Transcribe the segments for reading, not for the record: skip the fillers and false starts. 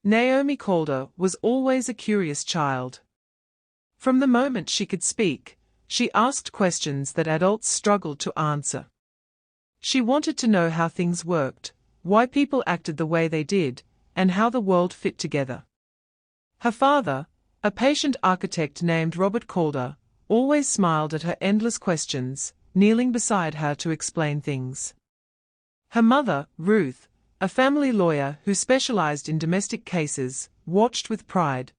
Naomi Calder was always a curious child. From the moment she could speak, she asked questions that adults struggled to answer. She wanted to know how things worked, why people acted the way they did, and how the world fit together. Her father, a patient architect named Robert Calder, always smiled at her endless questions, kneeling beside her to explain things. Her mother, Ruth, a family lawyer who specialized in domestic cases, watched with pride.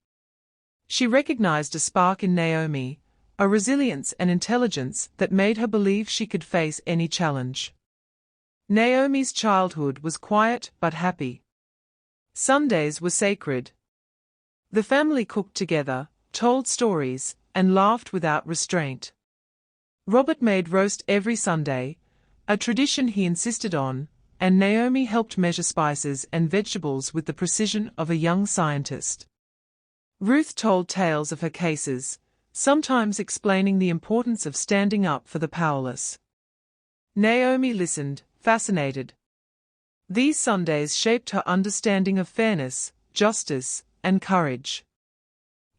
She recognized a spark in Naomi, a resilience and intelligence that made her believe she could face any challenge. Naomi's childhood was quiet but happy. Sundays were sacred. The family cooked together, told stories, and laughed without restraint. Robert made roast every Sunday, a tradition he insisted on, and Naomi helped measure spices and vegetables with the precision of a young scientist. Ruth told tales of her cases, sometimes explaining the importance of standing up for the powerless. Naomi listened, fascinated. These Sundays shaped her understanding of fairness, justice, and courage.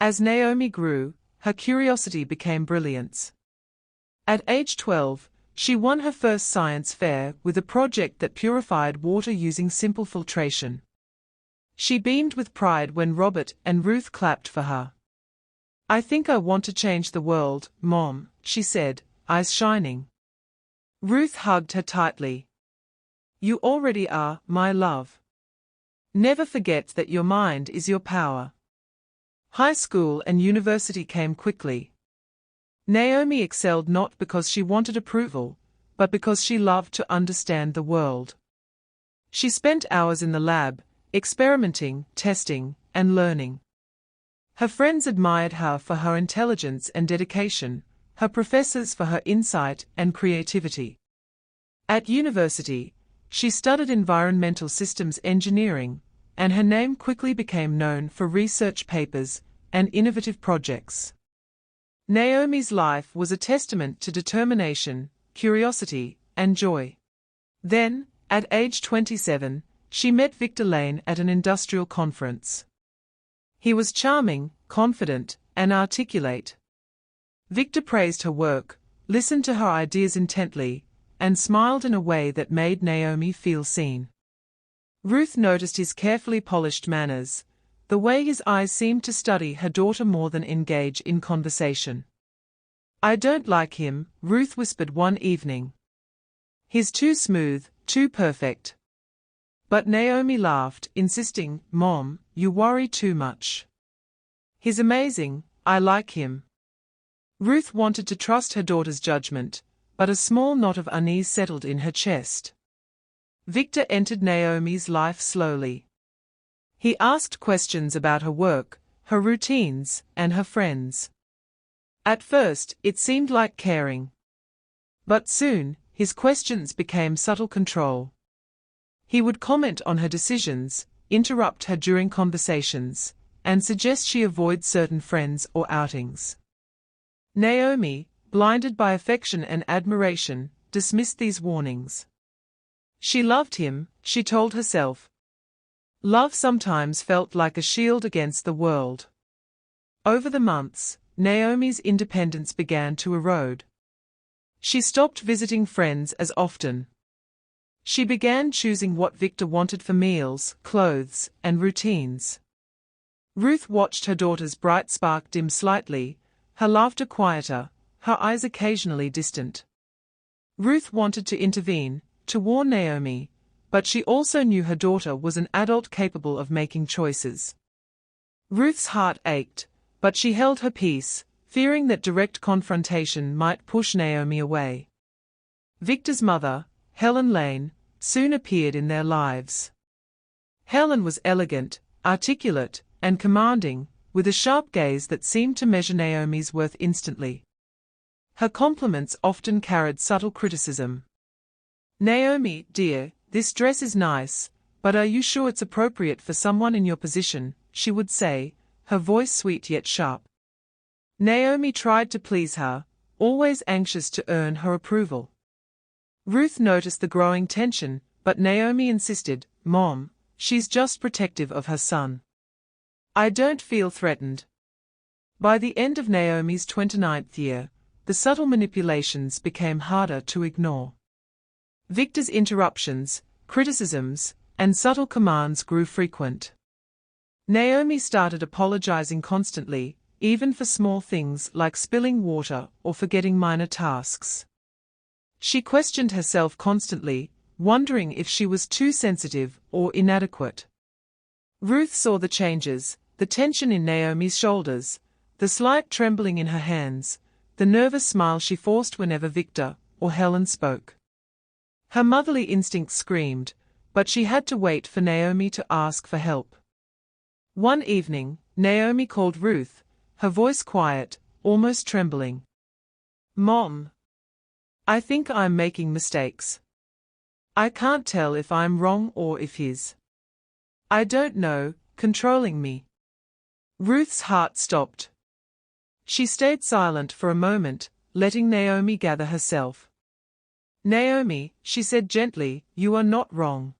As Naomi grew, her curiosity became brilliance. At age 12, she won her first science fair with a project that purified water using simple filtration. She beamed with pride when Robert and Ruth clapped for her. "I think I want to change the world, Mom," she said, eyes shining. Ruth hugged her tightly. "You already are, my love. Never forget that your mind is your power." High school and university came quickly. Naomi excelled not because she wanted approval, but because she loved to understand the world. She spent hours in the lab, experimenting, testing, and learning. Her friends admired her for her intelligence and dedication, her professors for her insight and creativity. At university, she studied environmental systems engineering, and her name quickly became known for research papers and innovative projects. Naomi's life was a testament to determination, curiosity, and joy. Then, at age 27, she met Victor Lane at an industrial conference. He was charming, confident, and articulate. Victor praised her work, listened to her ideas intently, and smiled in a way that made Naomi feel seen. Ruth noticed his carefully polished manners, the way his eyes seemed to study her daughter more than engage in conversation. "I don't like him," Ruth whispered one evening. "He's too smooth, too perfect." But Naomi laughed, insisting, "Mom, you worry too much. He's amazing, I like him." Ruth wanted to trust her daughter's judgment, but a small knot of unease settled in her chest. Victor entered Naomi's life slowly. He asked questions about her work, her routines, and her friends. At first, it seemed like caring. But soon, his questions became subtle control. He would comment on her decisions, interrupt her during conversations, and suggest she avoid certain friends or outings. Naomi, blinded by affection and admiration, dismissed these warnings. She loved him, she told herself. Love sometimes felt like a shield against the world. Over the months, Naomi's independence began to erode. She stopped visiting friends as often. She began choosing what Victor wanted for meals, clothes, and routines. Ruth watched her daughter's bright spark dim slightly, her laughter quieter, her eyes occasionally distant. Ruth wanted to intervene, to warn Naomi, but she also knew her daughter was an adult capable of making choices. Ruth's heart ached, but she held her peace, fearing that direct confrontation might push Naomi away. Victor's mother, Helen Lane, soon appeared in their lives. Helen was elegant, articulate, and commanding, with a sharp gaze that seemed to measure Naomi's worth instantly. Her compliments often carried subtle criticism. "Naomi, dear, this dress is nice, but are you sure it's appropriate for someone in your position?" she would say, her voice sweet yet sharp. Naomi tried to please her, always anxious to earn her approval. Ruth noticed the growing tension, but Naomi insisted, "Mom, she's just protective of her son." I don't feel threatened. By the end of Naomi's 29th year, the subtle manipulations became harder to ignore. Victor's interruptions, criticisms, and subtle commands grew frequent. Naomi started apologizing constantly, even for small things like spilling water or forgetting minor tasks. She questioned herself constantly, wondering if she was too sensitive or inadequate. Ruth saw the changes, the tension in Naomi's shoulders, the slight trembling in her hands, the nervous smile she forced whenever Victor or Helen spoke. Her motherly instinct screamed, but she had to wait for Naomi to ask for help. One evening, Naomi called Ruth, her voice quiet, almost trembling. "Mom, I think I'm making mistakes. I can't tell if I'm wrong or if he's, I don't know, controlling me." Ruth's heart stopped. She stayed silent for a moment, letting Naomi gather herself. "Naomi," she said gently, "you are not wrong.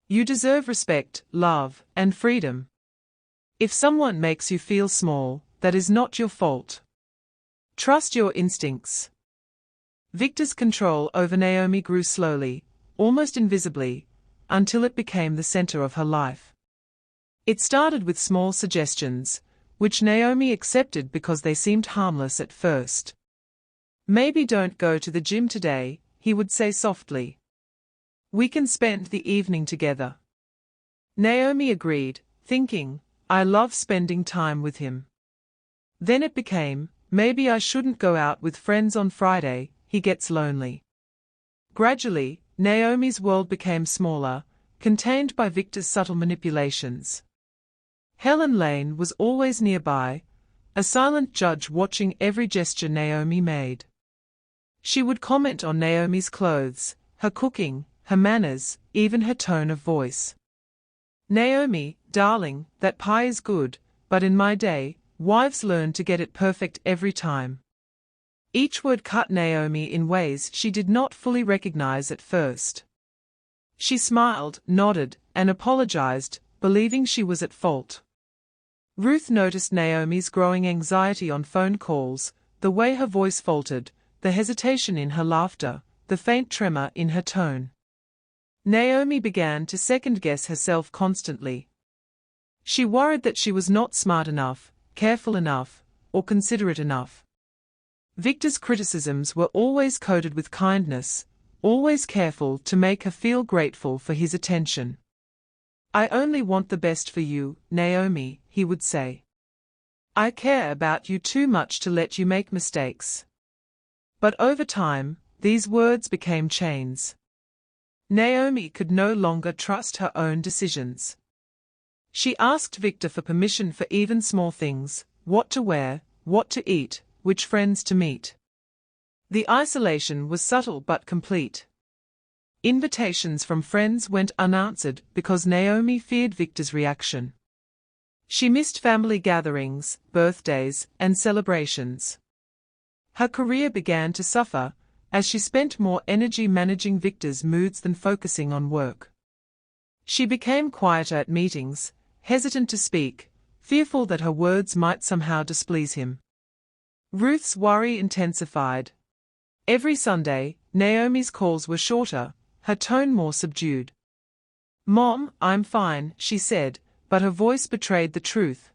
You deserve respect, love, and freedom. If someone makes you feel small, that is not your fault. Trust your instincts." Victor's control over Naomi grew slowly, almost invisibly, until it became the center of her life. It started with small suggestions, which Naomi accepted because they seemed harmless at first. "Maybe don't go to the gym today," he would say softly. "We can spend the evening together." Naomi agreed, thinking, "I love spending time with him." Then it became, "Maybe I shouldn't go out with friends on Friday, he gets lonely." Gradually, Naomi's world became smaller, contained by Victor's subtle manipulations. Helen Lane was always nearby, a silent judge watching every gesture Naomi made. She would comment on Naomi's clothes, her cooking, her manners, even her tone of voice. "Naomi, darling, that pie is good, but in my day, wives learned to get it perfect every time." Each word cut Naomi in ways she did not fully recognize at first. She smiled, nodded, and apologized, believing she was at fault. Ruth noticed Naomi's growing anxiety on phone calls, the way her voice faltered, the hesitation in her laughter, the faint tremor in her tone. Naomi began to second-guess herself constantly. She worried that she was not smart enough, careful enough, or considerate enough. Victor's criticisms were always coded with kindness, always careful to make her feel grateful for his attention. "I only want the best for you, Naomi," he would say. "I care about you too much to let you make mistakes." But over time, these words became chains. Naomi could no longer trust her own decisions. She asked Victor for permission for even small things: what to wear, what to eat, which friends to meet. The isolation was subtle but complete. Invitations from friends went unanswered because Naomi feared Victor's reaction. She missed family gatherings, birthdays, and celebrations. Her career began to suffer, as she spent more energy managing Victor's moods than focusing on work. She became quieter at meetings, hesitant to speak, fearful that her words might somehow displease him. Ruth's worry intensified. Every Sunday, Naomi's calls were shorter, her tone more subdued. "Mom, I'm fine," she said, but her voice betrayed the truth.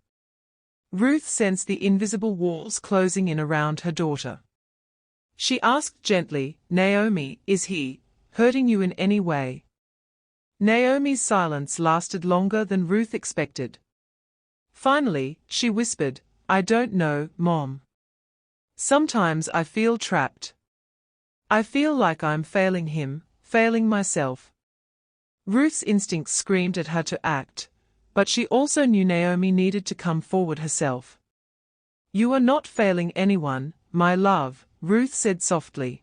Ruth sensed the invisible walls closing in around her daughter. She asked gently, "Naomi, is he hurting you in any way?" Naomi's silence lasted longer than Ruth expected. Finally, she whispered, "I don't know, Mom. Sometimes I feel trapped. I feel like I'm failing him, failing myself." Ruth's instincts screamed at her to act, but she also knew Naomi needed to come forward herself. "You are not failing anyone, my love," Ruth said softly.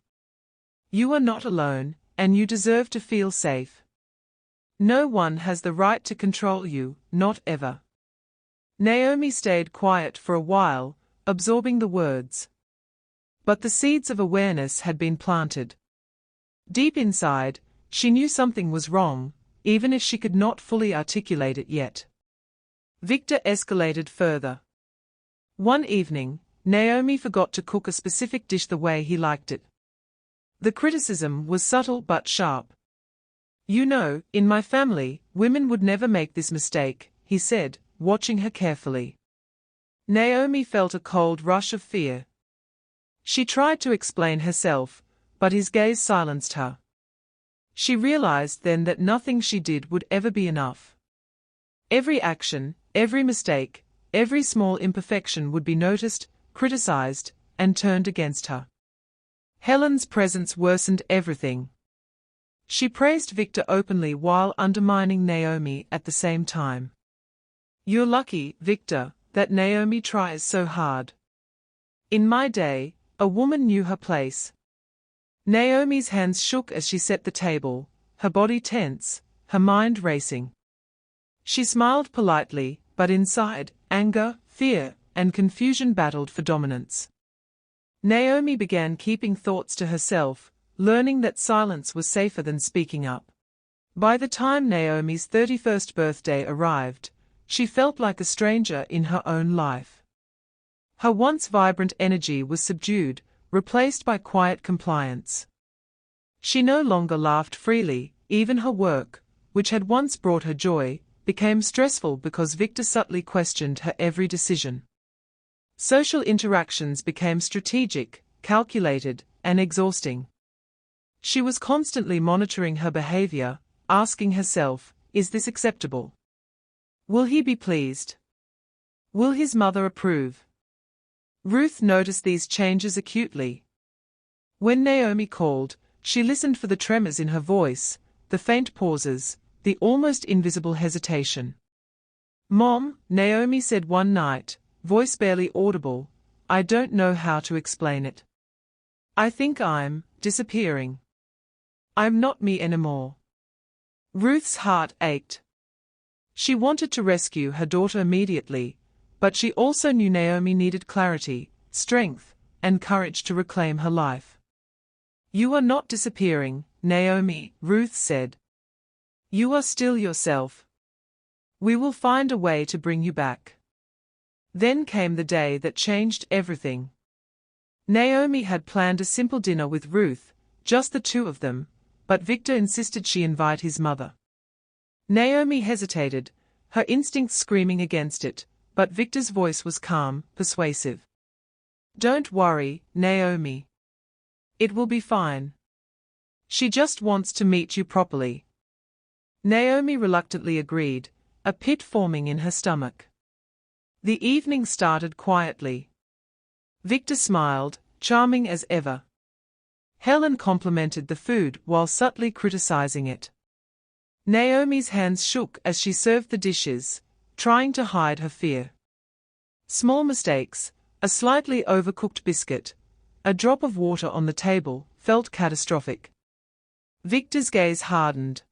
"You are not alone, and you deserve to feel safe. No one has the right to control you, not ever." Naomi stayed quiet for a while, absorbing the words. But the seeds of awareness had been planted. Deep inside, she knew something was wrong, even if she could not fully articulate it yet. Victor escalated further. One evening, Naomi forgot to cook a specific dish the way he liked it. The criticism was subtle but sharp. "You know, in my family, women would never make this mistake," he said, watching her carefully. Naomi felt a cold rush of fear. She tried to explain herself, but his gaze silenced her. She realized then that nothing she did would ever be enough. Every action, every mistake, every small imperfection would be noticed, criticized, and turned against her. Helen's presence worsened everything. She praised Victor openly while undermining Naomi at the same time. "You're lucky, Victor, that Naomi tries so hard. In my day, a woman knew her place." Naomi's hands shook as she set the table, her body tense, her mind racing. She smiled politely, but inside, anger, fear, and confusion battled for dominance. Naomi began keeping thoughts to herself, learning that silence was safer than speaking up. By the time Naomi's 31st birthday arrived, she felt like a stranger in her own life. Her once vibrant energy was subdued, replaced by quiet compliance. She no longer laughed freely, even her work, which had once brought her joy, became stressful because Victor subtly questioned her every decision. Social interactions became strategic, calculated, and exhausting. She was constantly monitoring her behavior, asking herself, "Is this acceptable? Will he be pleased? Will his mother approve?" Ruth noticed these changes acutely. When Naomi called, she listened for the tremors in her voice, the faint pauses, the almost invisible hesitation. "Mom," Naomi said one night, voice barely audible, "I don't know how to explain it. I think I'm disappearing. I'm not me anymore." Ruth's heart ached. She wanted to rescue her daughter immediately, but she also knew Naomi needed clarity, strength, and courage to reclaim her life. "You are not disappearing, Naomi," Ruth said. "You are still yourself. We will find a way to bring you back." Then came the day that changed everything. Naomi had planned a simple dinner with Ruth, just the two of them, but Victor insisted she invite his mother. Naomi hesitated, her instincts screaming against it, but Victor's voice was calm, persuasive. "Don't worry, Naomi. It will be fine. She just wants to meet you properly." Naomi reluctantly agreed, a pit forming in her stomach. The evening started quietly. Victor smiled, charming as ever. Helen complimented the food while subtly criticizing it. Naomi's hands shook as she served the dishes, trying to hide her fear. Small mistakes, a slightly overcooked biscuit, a drop of water on the table, felt catastrophic. Victor's gaze hardened.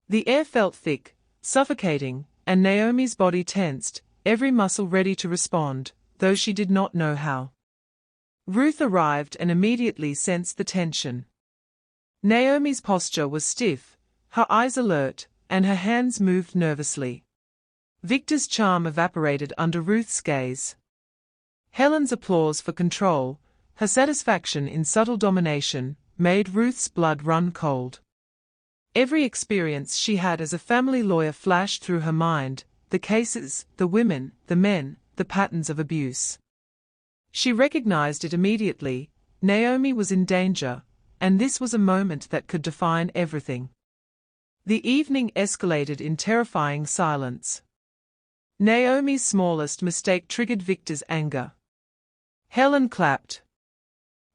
The air felt thick, suffocating, and Naomi's body tensed, every muscle ready to respond, though she did not know how. Ruth arrived and immediately sensed the tension. Naomi's posture was stiff, her eyes alert, and her hands moved nervously. Victor's charm evaporated under Ruth's gaze. Helen's applause for control, her satisfaction in subtle domination, made Ruth's blood run cold. Every experience she had as a family lawyer flashed through her mind, the cases, the women, the men, the patterns of abuse. She recognized it immediately. Naomi was in danger, and this was a moment that could define everything. The evening escalated in terrifying silence. Naomi's smallest mistake triggered Victor's anger. Helen clapped.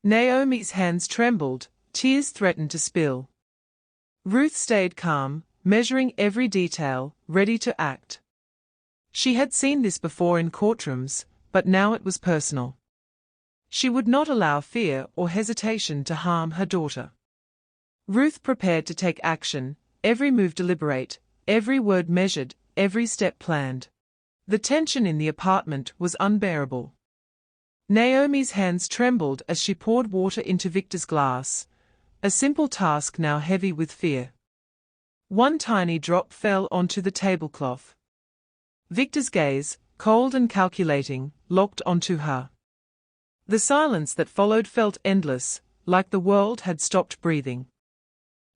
Naomi's hands trembled, tears threatened to spill. Ruth stayed calm, measuring every detail, ready to act. She had seen this before in courtrooms, but now it was personal. She would not allow fear or hesitation to harm her daughter. Ruth prepared to take action, every move deliberate, every word measured, every step planned. The tension in the apartment was unbearable. Naomi's hands trembled as she poured water into Victor's glass, a simple task now heavy with fear. One tiny drop fell onto the tablecloth. Victor's gaze, cold and calculating, locked onto her. The silence that followed felt endless, like the world had stopped breathing.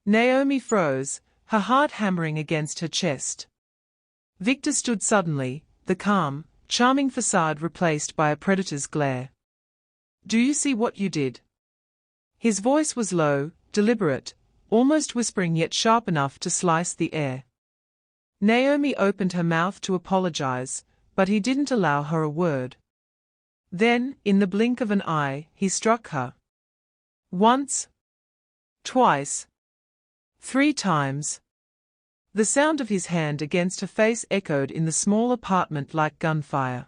Naomi froze, her heart hammering against her chest. Victor stood suddenly, the calm, charming facade replaced by a predator's glare. "Do you see what you did?" His voice was low, deliberate, almost whispering yet sharp enough to slice the air. Naomi opened her mouth to apologize, but he didn't allow her a word. Then, in the blink of an eye, he struck her. Once. Twice. 3 times. The sound of his hand against her face echoed in the small apartment like gunfire.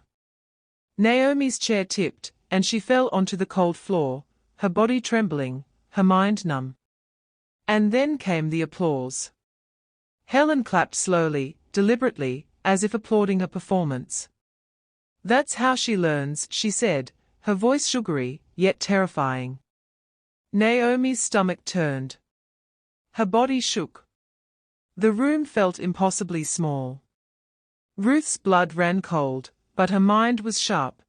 Naomi's chair tipped, and she fell onto the cold floor, her body trembling, her mind numb. And then came the applause. Helen clapped slowly, deliberately, as if applauding a performance. "That's how she learns," she said, her voice sugary, yet terrifying. Naomi's stomach turned. Her body shook. The room felt impossibly small. Ruth's blood ran cold, but her mind was sharp.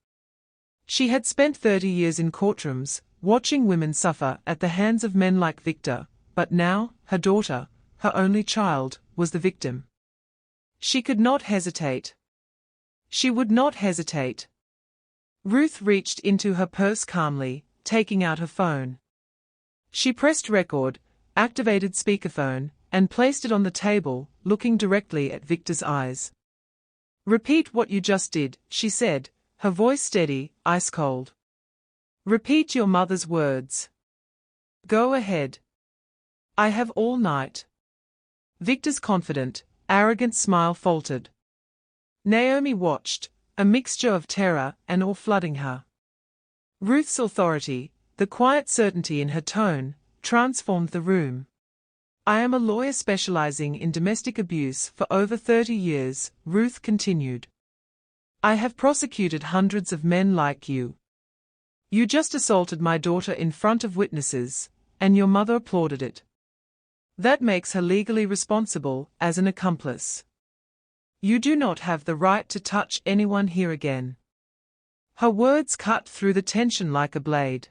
She had spent 30 years in courtrooms, watching women suffer at the hands of men like Victor, but now, her daughter, her only child, was the victim. She could not hesitate. She would not hesitate. Ruth reached into her purse calmly, taking out her phone. She pressed record, activated speakerphone, and placed it on the table, looking directly at Victor's eyes. "Repeat what you just did," she said, her voice steady, ice-cold. "Repeat your mother's words. Go ahead. I have all night." Victor's confident, arrogant smile faltered. Naomi watched, a mixture of terror and awe flooding her. Ruth's authority, the quiet certainty in her tone, transformed the room. "I am a lawyer specializing in domestic abuse for over 30 years, Ruth continued. "I have prosecuted hundreds of men like you. You just assaulted my daughter in front of witnesses, and your mother applauded it. That makes her legally responsible as an accomplice. You do not have the right to touch anyone here again." Her words cut through the tension like a blade.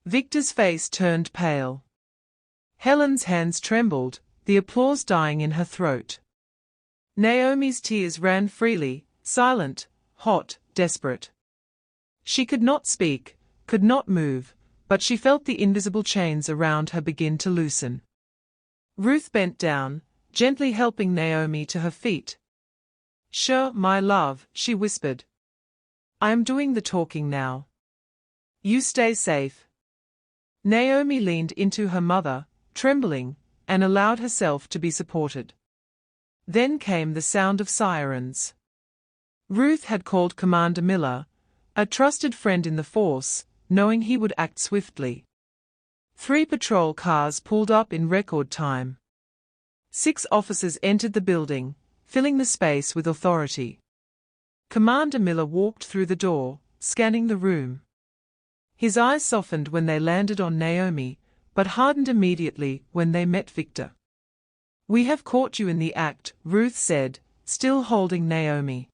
Victor's face turned pale. Helen's hands trembled, the applause dying in her throat. Naomi's tears ran freely, silent, hot, desperate. She could not speak, could not move, but she felt the invisible chains around her begin to loosen. Ruth bent down, gently helping Naomi to her feet. "Sure, my love," she whispered. "I am doing the talking now. You stay safe." Naomi leaned into her mother, trembling, and allowed herself to be supported. Then came the sound of sirens. Ruth had called Commander Miller, a trusted friend in the force, knowing he would act swiftly. 3 patrol cars pulled up in record time. 6 officers entered the building, filling the space with authority. Commander Miller walked through the door, scanning the room. His eyes softened when they landed on Naomi, but hardened immediately when they met Victor. "We have caught you in the act," Ruth said, still holding Naomi.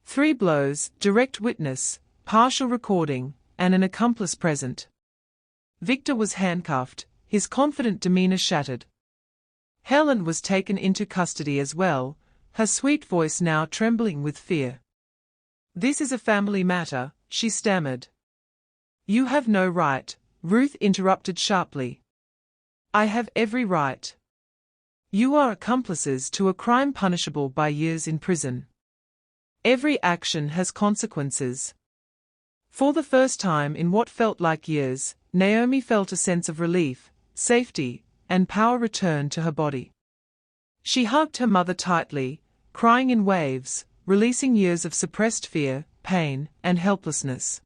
3 blows, direct witness, partial recording, and an accomplice present. Victor was handcuffed, his confident demeanor shattered. Helen was taken into custody as well, her sweet voice now trembling with fear. "This is a family matter," she stammered. "You have no right," Ruth interrupted sharply. "I have every right. You are accomplices to a crime punishable by years in prison. Every action has consequences." For the first time in what felt like years, Naomi felt a sense of relief, safety, and power return to her body. She hugged her mother tightly, crying in waves, releasing years of suppressed fear, pain, and helplessness.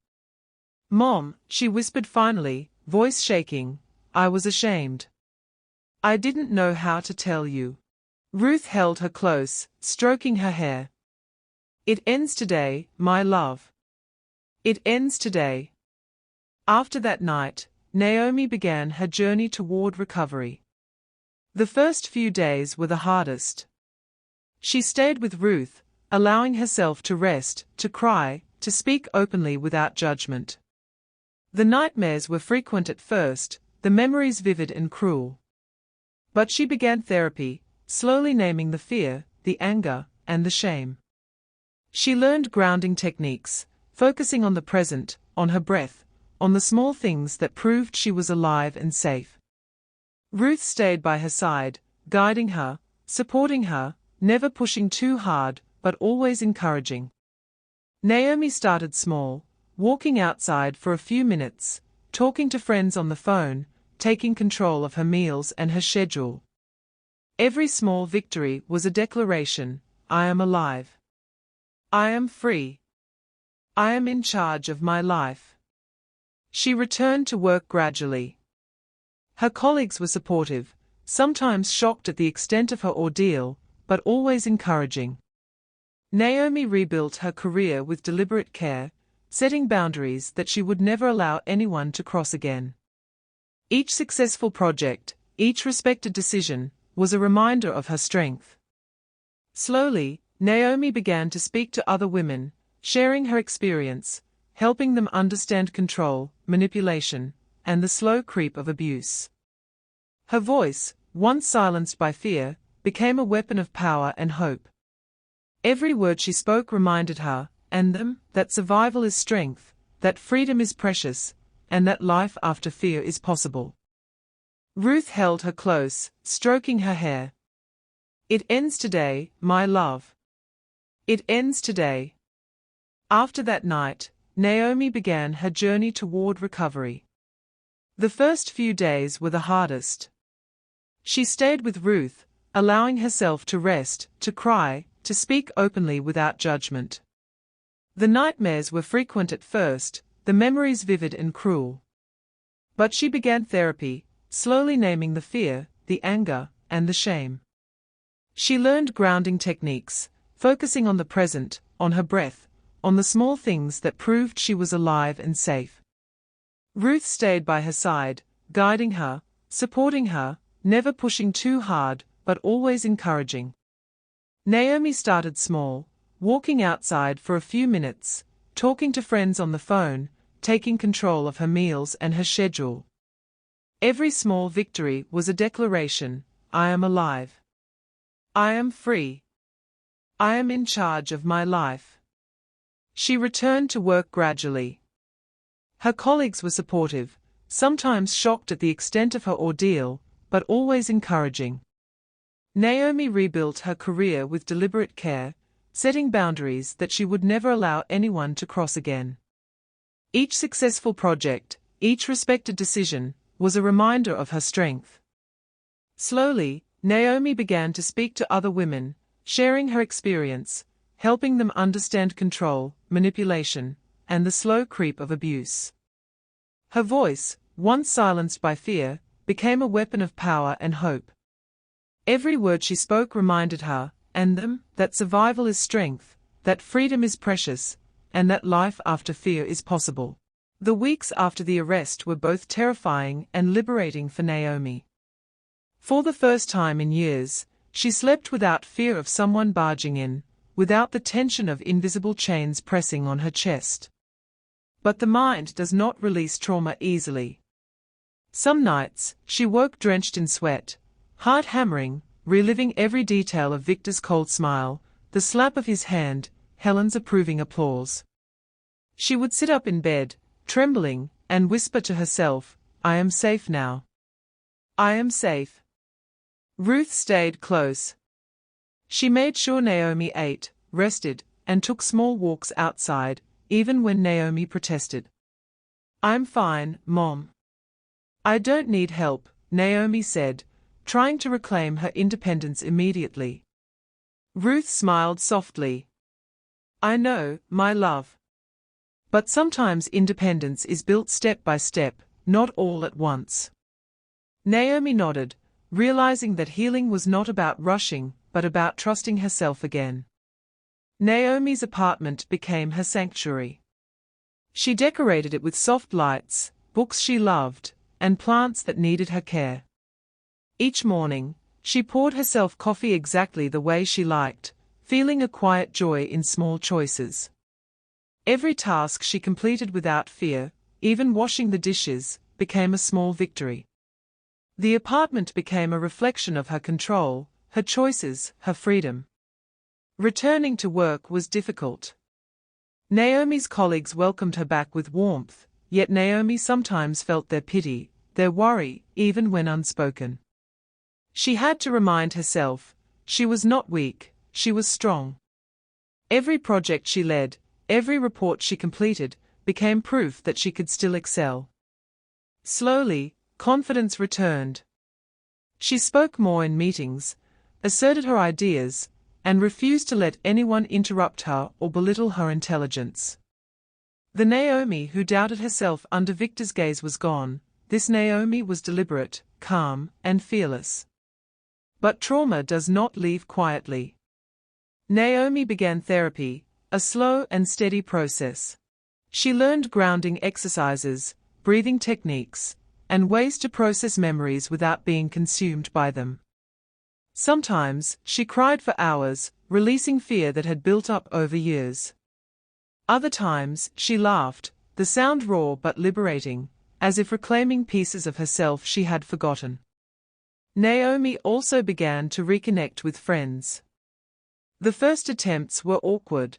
"Mom," she whispered finally, voice shaking, "I was ashamed. I didn't know how to tell you." Ruth held her close, stroking her hair. "It ends today, my love. It ends today." After that night, Naomi began her journey toward recovery. The first few days were the hardest. She stayed with Ruth, allowing herself to rest, to cry, to speak openly without judgment. The nightmares were frequent at first, the memories vivid and cruel. But she began therapy, slowly naming the fear, the anger, and the shame. She learned grounding techniques, focusing on the present, on her breath, on the small things that proved she was alive and safe. Ruth stayed by her side, guiding her, supporting her, never pushing too hard, but always encouraging. Naomi started small, walking outside for a few minutes, talking to friends on the phone, taking control of her meals and her schedule. Every small victory was a declaration: I am alive. I am free. I am in charge of my life. She returned to work gradually. Her colleagues were supportive, sometimes shocked at the extent of her ordeal, but always encouraging. Naomi rebuilt her career with deliberate care, setting boundaries that she would never allow anyone to cross again. Each successful project, each respected decision, was a reminder of her strength. Slowly, Naomi began to speak to other women, sharing her experience, helping them understand control, manipulation, and the slow creep of abuse. Her voice, once silenced by fear, became a weapon of power and hope. Every word she spoke reminded her, and them, that survival is strength, that freedom is precious, and that life after fear is possible. Ruth held her close, stroking her hair. It ends today, my love. It ends today. After that night, Naomi began her journey toward recovery. The first few days were the hardest. She stayed with Ruth, allowing herself to rest, to cry, to speak openly without judgment. The nightmares were frequent at first, the memories vivid and cruel. But she began therapy, slowly naming the fear, the anger, and the shame. She learned grounding techniques, focusing on the present, on her breath, on the small things that proved she was alive and safe. Ruth stayed by her side, guiding her, supporting her, never pushing too hard, but always encouraging. Naomi started small, walking outside for a few minutes, talking to friends on the phone, taking control of her meals and her schedule. Every small victory was a declaration: I am alive. I am free. I am in charge of my life. She returned to work gradually. Her colleagues were supportive, sometimes shocked at the extent of her ordeal, but always encouraging. Naomi rebuilt her career with deliberate care, setting boundaries that she would never allow anyone to cross again. Each successful project, each respected decision, was a reminder of her strength. Slowly, Naomi began to speak to other women, sharing her experience, helping them understand control, manipulation, and the slow creep of abuse. Her voice, once silenced by fear, became a weapon of power and hope. Every word she spoke reminded her, and them, that survival is strength, that freedom is precious, and that life after fear is possible. The weeks after the arrest were both terrifying and liberating for Naomi. For the first time in years, she slept without fear of someone barging in, without the tension of invisible chains pressing on her chest. But the mind does not release trauma easily. Some nights, she woke drenched in sweat, heart hammering, reliving every detail of Victor's cold smile, the slap of his hand, Helen's approving applause. She would sit up in bed, trembling, and whisper to herself, I am safe now. I am safe. Ruth stayed close. She made sure Naomi ate, rested, and took small walks outside, even when Naomi protested. I'm fine, Mom. I don't need help, Naomi said, trying to reclaim her independence immediately. Ruth smiled softly. I know, my love. But sometimes independence is built step by step, not all at once. Naomi nodded, realizing that healing was not about rushing, but about trusting herself again. Naomi's apartment became her sanctuary. She decorated it with soft lights, books she loved, and plants that needed her care. Each morning, she poured herself coffee exactly the way she liked, feeling a quiet joy in small choices. Every task she completed without fear, even washing the dishes, became a small victory. The apartment became a reflection of her control, her choices, her freedom. Returning to work was difficult. Naomi's colleagues welcomed her back with warmth, yet Naomi sometimes felt their pity, their worry, even when unspoken. She had to remind herself, she was not weak, she was strong. Every project she led, every report she completed, became proof that she could still excel. Slowly, confidence returned. She spoke more in meetings, asserted her ideas, and refused to let anyone interrupt her or belittle her intelligence. The Naomi who doubted herself under Victor's gaze was gone. This Naomi was deliberate, calm, and fearless. But trauma does not leave quietly. Naomi began therapy, a slow and steady process. She learned grounding exercises, breathing techniques, and ways to process memories without being consumed by them. Sometimes, she cried for hours, releasing fear that had built up over years. Other times, she laughed, the sound raw but liberating, as if reclaiming pieces of herself she had forgotten. Naomi also began to reconnect with friends. The first attempts were awkward.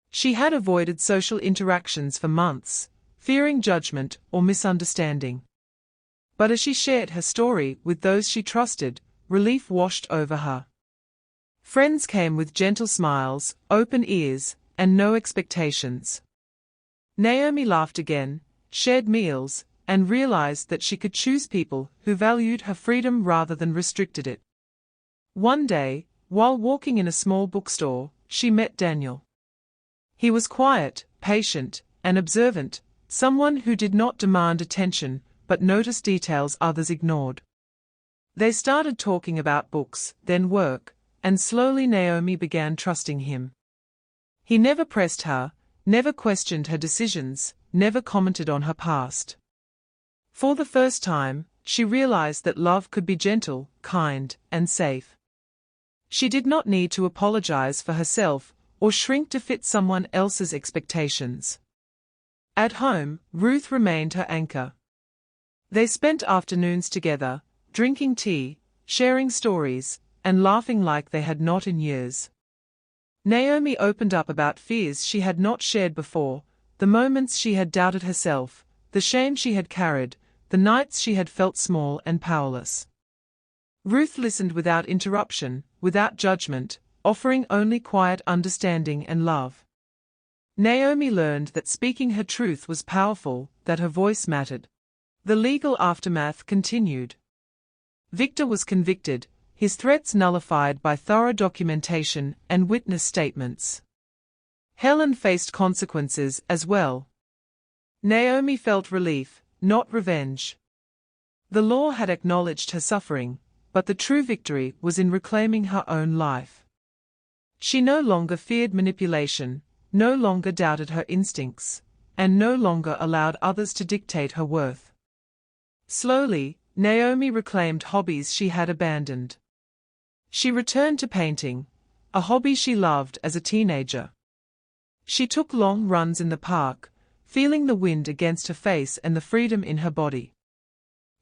She had avoided social interactions for months, fearing judgment or misunderstanding. But as she shared her story with those she trusted, relief washed over her. Friends came with gentle smiles, open ears, and no expectations. Naomi laughed again, shared meals, and realized that she could choose people who valued her freedom rather than restricted it. One day, while walking in a small bookstore, she met Daniel. He was quiet, patient, and observant, someone who did not demand attention, but noticed details others ignored. They started talking about books, then work, and slowly Naomi began trusting him. He never pressed her, never questioned her decisions, never commented on her past. For the first time, she realized that love could be gentle, kind, and safe. She did not need to apologize for herself or shrink to fit someone else's expectations. At home, Ruth remained her anchor. They spent afternoons together, drinking tea, sharing stories, and laughing like they had not in years. Naomi opened up about fears she had not shared before, the moments she had doubted herself, the shame she had carried, the nights she had felt small and powerless. Ruth listened without interruption, without judgment, offering only quiet understanding and love. Naomi learned that speaking her truth was powerful, that her voice mattered. The legal aftermath continued. Victor was convicted, his threats nullified by thorough documentation and witness statements. Helen faced consequences as well. Naomi felt relief, not revenge. The law had acknowledged her suffering, but the true victory was in reclaiming her own life. She no longer feared manipulation, no longer doubted her instincts, and no longer allowed others to dictate her worth. Slowly, Naomi reclaimed hobbies she had abandoned. She returned to painting, a hobby she loved as a teenager. She took long runs in the park, feeling the wind against her face and the freedom in her body.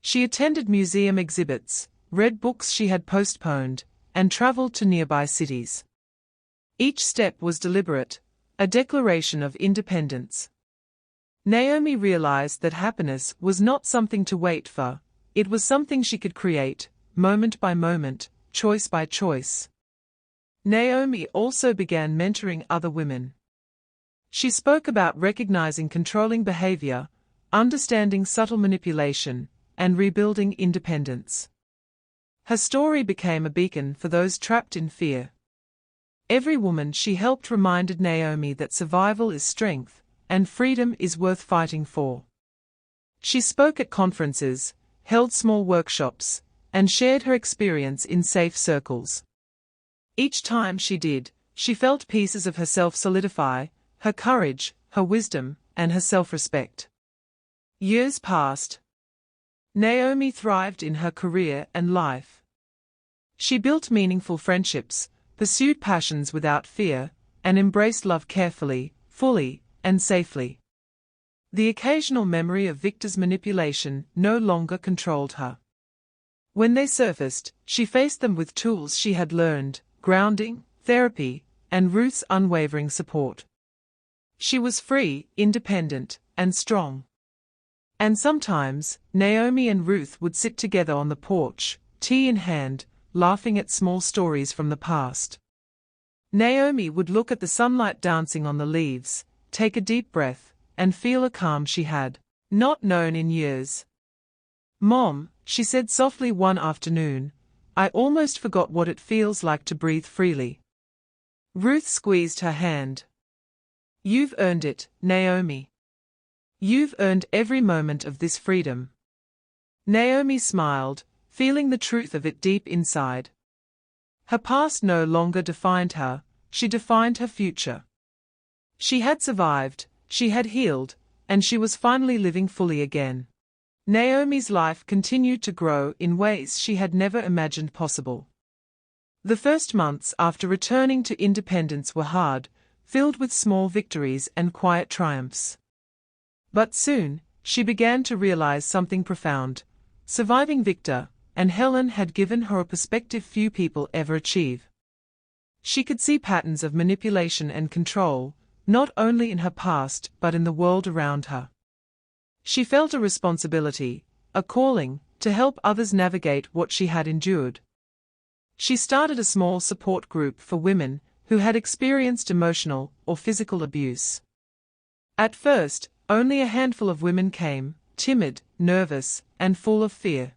She attended museum exhibits, read books she had postponed, and traveled to nearby cities. Each step was deliberate, a declaration of independence. Naomi realized that happiness was not something to wait for, it was something she could create, moment by moment, choice by choice. Naomi also began mentoring other women. She spoke about recognizing controlling behavior, understanding subtle manipulation, and rebuilding independence. Her story became a beacon for those trapped in fear. Every woman she helped reminded Naomi that survival is strength, and freedom is worth fighting for. She spoke at conferences, held small workshops, and shared her experience in safe circles. Each time she did, she felt pieces of herself solidify, her courage, her wisdom, and her self-respect. Years passed. Naomi thrived in her career and life. She built meaningful friendships, pursued passions without fear, and embraced love carefully, fully, and safely. The occasional memory of Victor's manipulation no longer controlled her. When they surfaced, she faced them with tools she had learned: grounding, therapy, and Ruth's unwavering support. She was free, independent, and strong. And sometimes, Naomi and Ruth would sit together on the porch, tea in hand, laughing at small stories from the past. Naomi would look at the sunlight dancing on the leaves, take a deep breath, and feel a calm she had not known in years. "Mom," she said softly one afternoon, "I almost forgot what it feels like to breathe freely." Ruth squeezed her hand. "You've earned it, Naomi. You've earned every moment of this freedom." Naomi smiled, feeling the truth of it deep inside. Her past no longer defined her, she defined her future. She had survived, she had healed, and she was finally living fully again. Naomi's life continued to grow in ways she had never imagined possible. The first months after returning to independence were hard, filled with small victories and quiet triumphs. But soon, she began to realize something profound. Surviving Victor and Helen had given her a perspective few people ever achieve. She could see patterns of manipulation and control, not only in her past but in the world around her. She felt a responsibility, a calling, to help others navigate what she had endured. She started a small support group for women who had experienced emotional or physical abuse. At first, only a handful of women came, timid, nervous, and full of fear.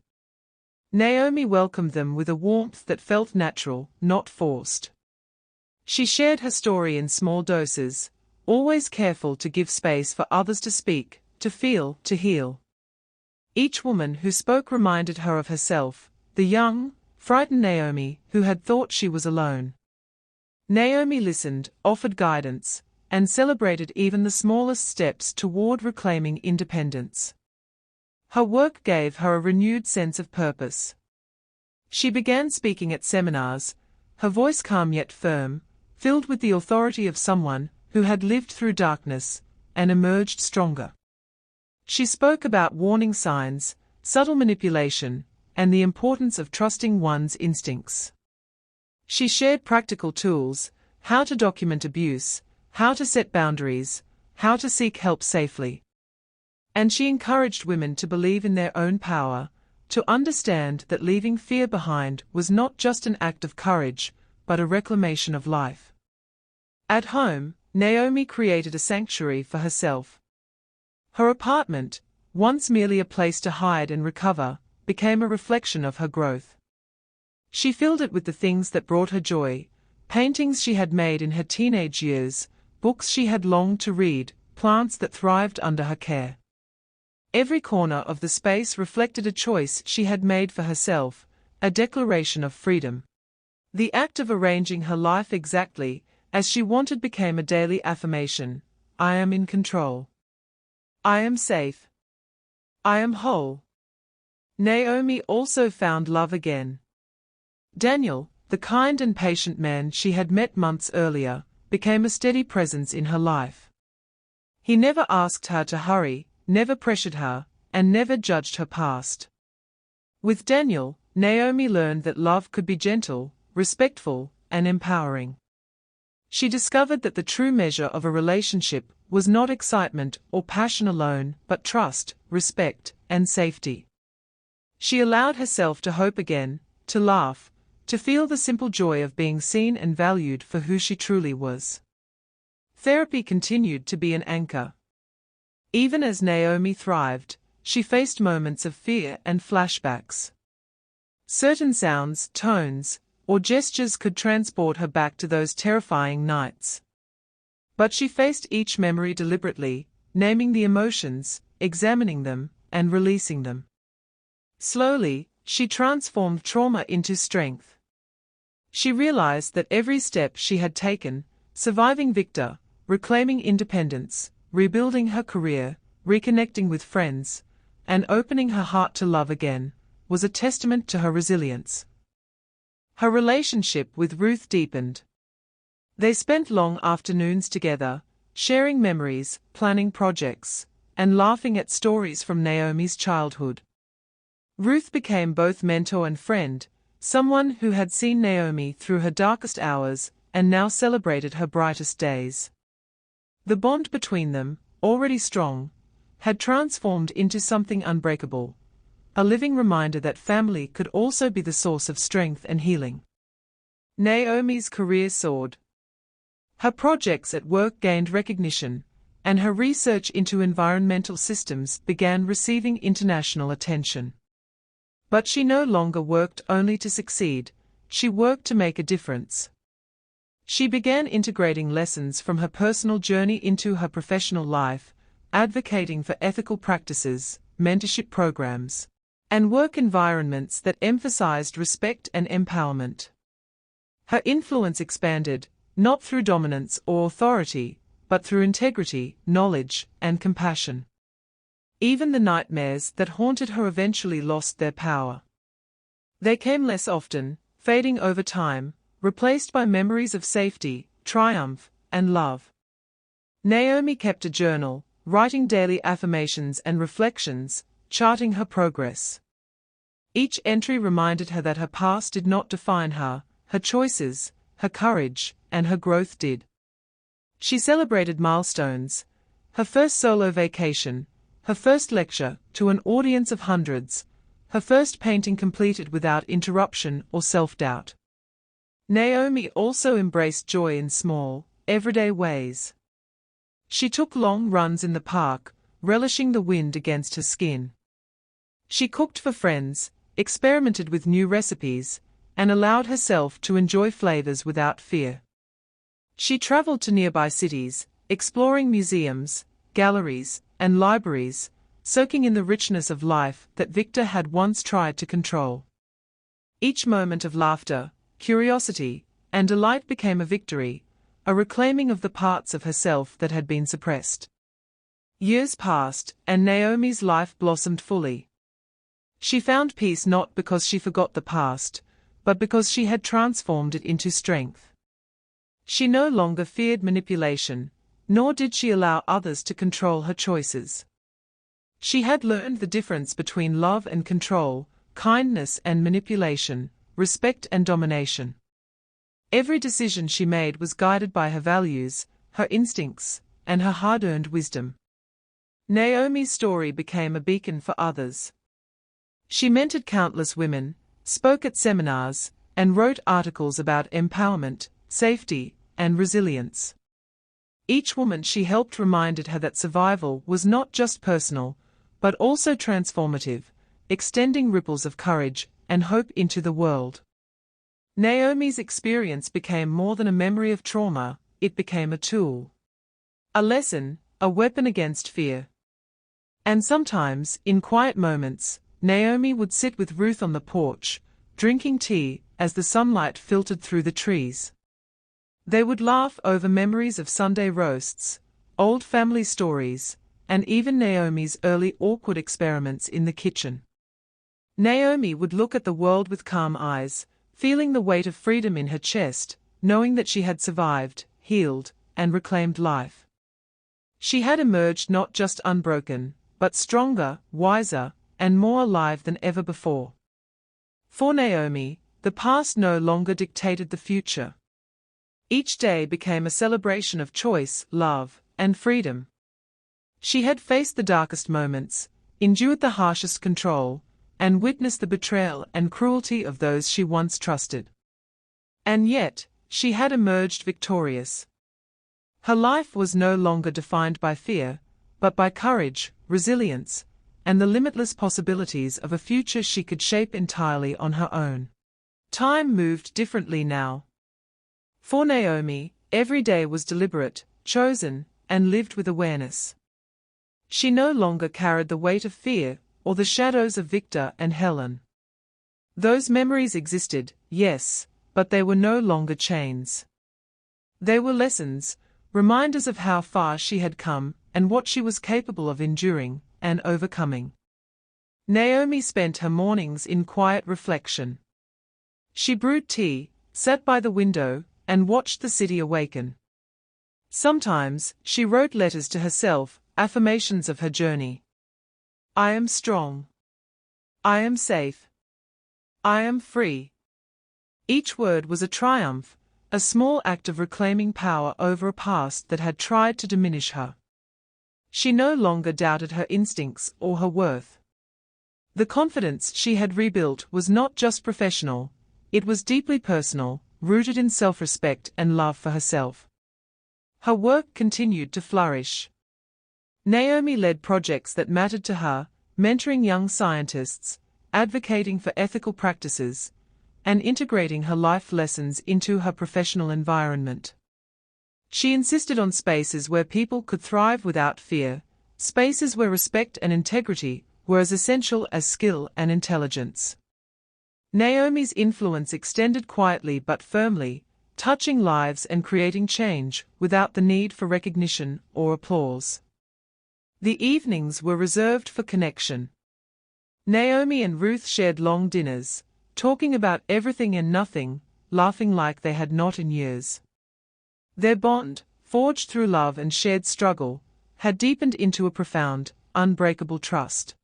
Naomi welcomed them with a warmth that felt natural, not forced. She shared her story in small doses, always careful to give space for others to speak, to feel, to heal. Each woman who spoke reminded her of herself, the young, frightened Naomi who had thought she was alone. Naomi listened, offered guidance, and celebrated even the smallest steps toward reclaiming independence. Her work gave her a renewed sense of purpose. She began speaking at seminars, her voice calm yet firm, filled with the authority of someone who had lived through darkness and emerged stronger. She spoke about warning signs, subtle manipulation, and the importance of trusting one's instincts. She shared practical tools: how to document abuse, how to set boundaries, how to seek help safely. And she encouraged women to believe in their own power, to understand that leaving fear behind was not just an act of courage, but a reclamation of life. At home, Naomi created a sanctuary for herself. Her apartment, once merely a place to hide and recover, became a reflection of her growth. She filled it with the things that brought her joy: paintings she had made in her teenage years, books she had longed to read, plants that thrived under her care. Every corner of the space reflected a choice she had made for herself, a declaration of freedom. The act of arranging her life exactly as she wanted became a daily affirmation: I am in control. I am safe. I am whole. Naomi also found love again. Daniel, the kind and patient man she had met months earlier, became a steady presence in her life. He never asked her to hurry, never pressured her, and never judged her past. With Daniel, Naomi learned that love could be gentle, respectful, and empowering. She discovered that the true measure of a relationship was not excitement or passion alone, but trust, respect, and safety. She allowed herself to hope again, to laugh, to feel the simple joy of being seen and valued for who she truly was. Therapy continued to be an anchor. Even as Naomi thrived, she faced moments of fear and flashbacks. Certain sounds, tones, or gestures could transport her back to those terrifying nights. But she faced each memory deliberately, naming the emotions, examining them, and releasing them. Slowly, she transformed trauma into strength. She realized that every step she had taken, surviving Victor, reclaiming independence, rebuilding her career, reconnecting with friends, and opening her heart to love again, was a testament to her resilience. Her relationship with Ruth deepened. They spent long afternoons together, sharing memories, planning projects, and laughing at stories from Naomi's childhood. Ruth became both mentor and friend, someone who had seen Naomi through her darkest hours and now celebrated her brightest days. The bond between them, already strong, had transformed into something unbreakable, a living reminder that family could also be the source of strength and healing. Naomi's career soared. Her projects at work gained recognition, and her research into environmental systems began receiving international attention. But she no longer worked only to succeed, she worked to make a difference. She began integrating lessons from her personal journey into her professional life, advocating for ethical practices, mentorship programs, and work environments that emphasized respect and empowerment. Her influence expanded, not through dominance or authority, but through integrity, knowledge, and compassion. Even the nightmares that haunted her eventually lost their power. They came less often, fading over time, replaced by memories of safety, triumph, and love. Naomi kept a journal, writing daily affirmations and reflections, charting her progress. Each entry reminded her that her past did not define her, her choices, her courage, and her growth did. She celebrated milestones: her first solo vacation, her first lecture to an audience of hundreds, her first painting completed without interruption or self-doubt. Naomi also embraced joy in small, everyday ways. She took long runs in the park, relishing the wind against her skin. She cooked for friends, experimented with new recipes, and allowed herself to enjoy flavors without fear. She traveled to nearby cities, exploring museums, galleries, and libraries, soaking in the richness of life that Victor had once tried to control. Each moment of laughter, curiosity, and delight became a victory, a reclaiming of the parts of herself that had been suppressed. Years passed, and Naomi's life blossomed fully. She found peace not because she forgot the past, but because she had transformed it into strength. She no longer feared manipulation, nor did she allow others to control her choices. She had learned the difference between love and control, kindness and manipulation, respect and domination. Every decision she made was guided by her values, her instincts, and her hard-earned wisdom. Naomi's story became a beacon for others. She mentored countless women, spoke at seminars, and wrote articles about empowerment, safety, and resilience. Each woman she helped reminded her that survival was not just personal, but also transformative, extending ripples of courage and hope into the world. Naomi's experience became more than a memory of trauma, it became a tool. A lesson, a weapon against fear. And sometimes, in quiet moments, Naomi would sit with Ruth on the porch, drinking tea as the sunlight filtered through the trees. They would laugh over memories of Sunday roasts, old family stories, and even Naomi's early awkward experiments in the kitchen. Naomi would look at the world with calm eyes, feeling the weight of freedom in her chest, knowing that she had survived, healed, and reclaimed life. She had emerged not just unbroken, but stronger, wiser, and more alive than ever before. For Naomi, the past no longer dictated the future. Each day became a celebration of choice, love, and freedom. She had faced the darkest moments, endured the harshest control, and witnessed the betrayal and cruelty of those she once trusted. And yet, she had emerged victorious. Her life was no longer defined by fear, but by courage, resilience, and the limitless possibilities of a future she could shape entirely on her own. Time moved differently now. For Naomi, every day was deliberate, chosen, and lived with awareness. She no longer carried the weight of fear, or the shadows of Victor and Helen. Those memories existed, yes, but they were no longer chains. They were lessons, reminders of how far she had come and what she was capable of enduring and overcoming. Naomi spent her mornings in quiet reflection. She brewed tea, sat by the window, and watched the city awaken. Sometimes, she wrote letters to herself, affirmations of her journey. I am strong. I am safe. I am free. Each word was a triumph, a small act of reclaiming power over a past that had tried to diminish her. She no longer doubted her instincts or her worth. The confidence she had rebuilt was not just professional, it was deeply personal, rooted in self-respect and love for herself. Her work continued to flourish. Naomi led projects that mattered to her, mentoring young scientists, advocating for ethical practices, and integrating her life lessons into her professional environment. She insisted on spaces where people could thrive without fear, spaces where respect and integrity were as essential as skill and intelligence. Naomi's influence extended quietly but firmly, touching lives and creating change without the need for recognition or applause. The evenings were reserved for connection. Naomi and Ruth shared long dinners, talking about everything and nothing, laughing like they had not in years. Their bond, forged through love and shared struggle, had deepened into a profound, unbreakable trust.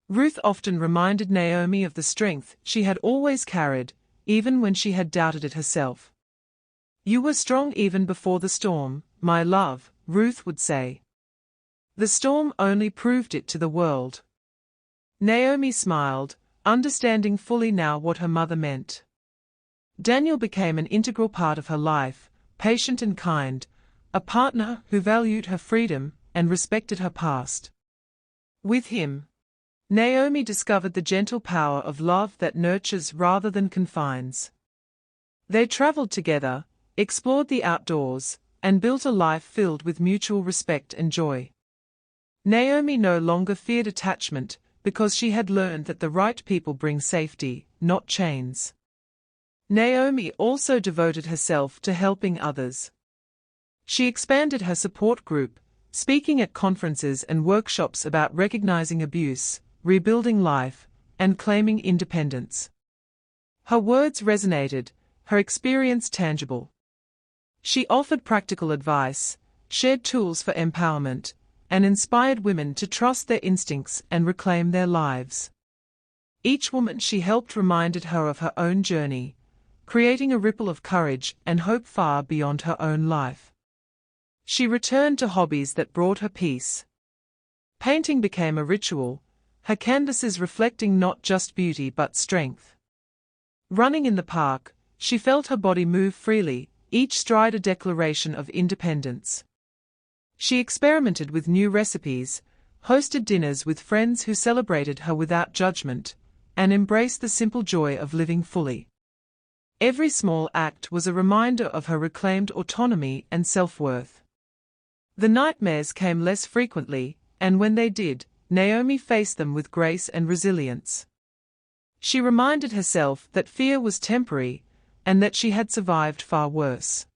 Ruth often reminded Naomi of the strength she had always carried, even when she had doubted it herself. You were strong even before the storm, my love, Ruth would say. The storm only proved it to the world. Naomi smiled, understanding fully now what her mother meant. Daniel became an integral part of her life, patient and kind, a partner who valued her freedom and respected her past. With him, Naomi discovered the gentle power of love that nurtures rather than confines. They traveled together, explored the outdoors, and built a life filled with mutual respect and joy. Naomi no longer feared attachment, because she had learned that the right people bring safety, not chains. Naomi also devoted herself to helping others. She expanded her support group, speaking at conferences and workshops about recognizing abuse, rebuilding life, and claiming independence. Her words resonated, her experience tangible. She offered practical advice, shared tools for empowerment, and inspired women to trust their instincts and reclaim their lives. Each woman she helped reminded her of her own journey, creating a ripple of courage and hope far beyond her own life. She returned to hobbies that brought her peace. Painting became a ritual, her canvases reflecting not just beauty but strength. Running in the park, she felt her body move freely, each stride a declaration of independence. She experimented with new recipes, hosted dinners with friends who celebrated her without judgment, and embraced the simple joy of living fully. Every small act was a reminder of her reclaimed autonomy and self-worth. The nightmares came less frequently, and when they did, Naomi faced them with grace and resilience. She reminded herself that fear was temporary, and that she had survived far worse.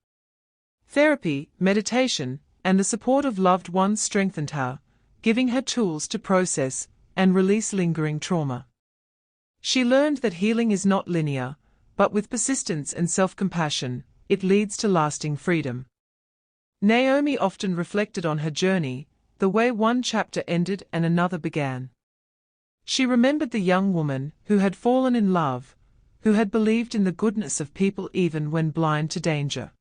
Therapy, meditation, and the support of loved ones strengthened her, giving her tools to process and release lingering trauma. She learned that healing is not linear, but with persistence and self-compassion, it leads to lasting freedom. Naomi often reflected on her journey, the way one chapter ended and another began. She remembered the young woman who had fallen in love, who had believed in the goodness of people even when blind to danger.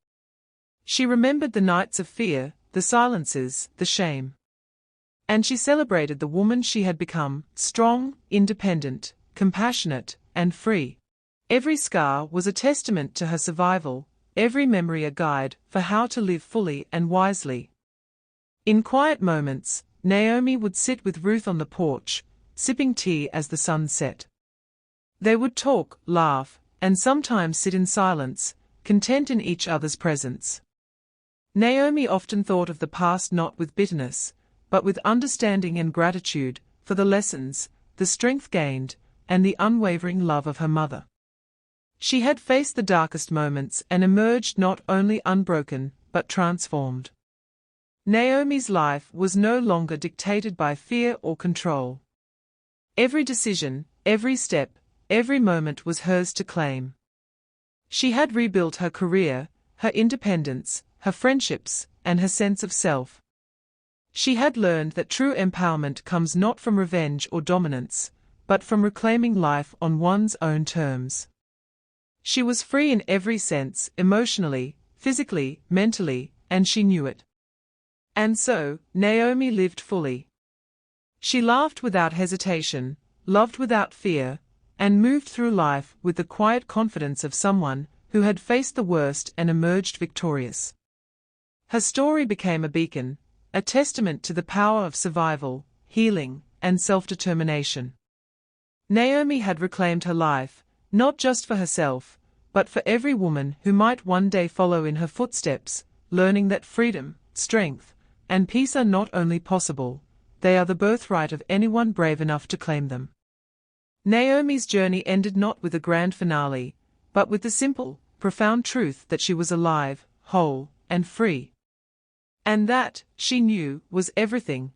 She remembered the nights of fear, the silences, the shame. And she celebrated the woman she had become, strong, independent, compassionate, and free. Every scar was a testament to her survival, every memory a guide for how to live fully and wisely. In quiet moments, Naomi would sit with Ruth on the porch, sipping tea as the sun set. They would talk, laugh, and sometimes sit in silence, content in each other's presence. Naomi often thought of the past not with bitterness, but with understanding and gratitude for the lessons, the strength gained, and the unwavering love of her mother. She had faced the darkest moments and emerged not only unbroken, but transformed. Naomi's life was no longer dictated by fear or control. Every decision, every step, every moment was hers to claim. She had rebuilt her career, her independence, her friendships, and her sense of self. She had learned that true empowerment comes not from revenge or dominance, but from reclaiming life on one's own terms. She was free in every sense, emotionally, physically, mentally, and she knew it. And so, Naomi lived fully. She laughed without hesitation, loved without fear, and moved through life with the quiet confidence of someone who had faced the worst and emerged victorious. Her story became a beacon, a testament to the power of survival, healing, and self-determination. Naomi had reclaimed her life, not just for herself, but for every woman who might one day follow in her footsteps, learning that freedom, strength, and peace are not only possible, they are the birthright of anyone brave enough to claim them. Naomi's journey ended not with a grand finale, but with the simple, profound truth that she was alive, whole, and free. And that, she knew, was everything.